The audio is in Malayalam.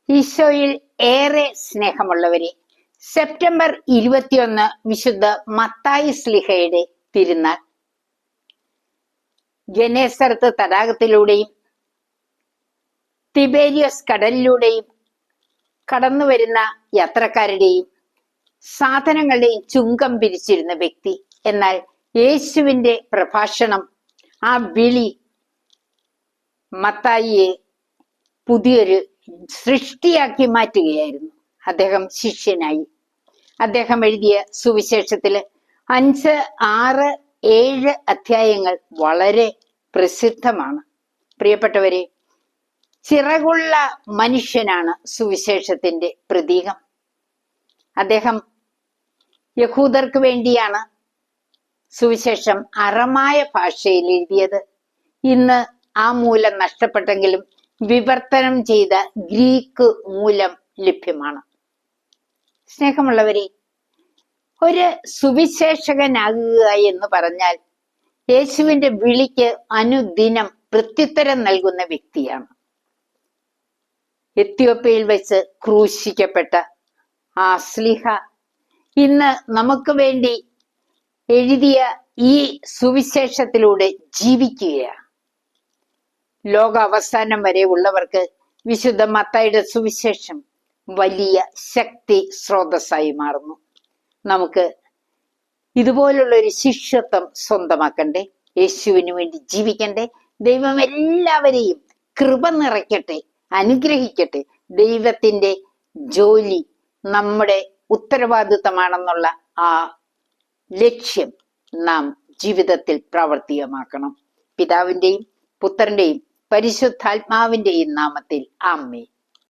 ഈശോയിൽ ഏറെ സ്നേഹമുള്ളവരെ, സെപ്റ്റംബർ 21 വിശുദ്ധ മത്തായി ശ്ലീഹയുടെ തിരുനാൾ. ഗനേസറത്ത് തടാകത്തിലൂടെയും തിബേരിയസ് കടലിലൂടെയും കടന്നുവരുന്ന യാത്രക്കാരുടെയും സാധനങ്ങളുടെയും ചുങ്കം പിരിച്ചിരുന്ന വ്യക്തി. എന്നാൽ യേശുവിന്റെ പ്രഭാഷണം, ആ വിളി മത്തായിയെ പുതിയൊരു സൃഷ്ടിയാക്കി മാറ്റുകയായിരുന്നു. അദ്ദേഹം ശിഷ്യനായി. അദ്ദേഹം എഴുതിയ സുവിശേഷത്തില് 5, 6, 7 അധ്യായങ്ങൾ വളരെ പ്രസിദ്ധമാണ്. പ്രിയപ്പെട്ടവരെ, ചിറകുള്ള മനുഷ്യനാണ് സുവിശേഷത്തിന്റെ പ്രതീകം. അദ്ദേഹം യഹൂദർക്ക് വേണ്ടിയാണ് സുവിശേഷം അറമായ ഭാഷയിൽ എഴുതിയത്. ഇന്ന് ആ മൂലം നഷ്ടപ്പെട്ടെങ്കിലും വിവർത്തനം ചെയ്ത ഗ്രീക്ക് മൂലം ലഭ്യമാണ്. സ്നേഹമുള്ളവരെ, ഒരു സുവിശേഷകനാകുക എന്ന് പറഞ്ഞാൽ യേശുവിന്റെ വിളിക്ക് അനുദിനം പ്രത്യുത്തരം നൽകുന്ന വ്യക്തിയാണ്. എത്യോപ്യയിൽ വെച്ച് ക്രൂശിക്കപ്പെട്ട ആ ശ്ലീഹ ഇന്ന് നമുക്ക് വേണ്ടി എഴുതിയ ഈ സുവിശേഷത്തിലൂടെ ജീവിക്കുകയാണ്. ലോക അവസാനം വരെ ഉള്ളവർക്ക് വിശുദ്ധ മത്തായിയുടെ സുവിശേഷം വലിയ ശക്തി സ്രോതസ്സായി മാറുന്നു. നമുക്ക് ഇതുപോലുള്ള ഒരു ശിഷ്യത്വം സ്വന്തമാക്കണ്ടേ? യേശുവിന് വേണ്ടി ജീവിക്കണ്ടേ? ദൈവം എല്ലാവരെയും കൃപ നിറയ്ക്കട്ടെ, അനുഗ്രഹിക്കട്ടെ. ദൈവത്തിന്റെ ജോലി നമ്മുടെ ഉത്തരവാദിത്തമാണെന്നുള്ള ആ ലക്ഷ്യം നാം ജീവിതത്തിൽ പ്രാവർത്തികമാക്കണം. പിതാവിന്റെയും പുത്രന്റെയും പരിശുദ്ധാത്മാവിന്റെയും നാമത്തിൽ ആമേൻ.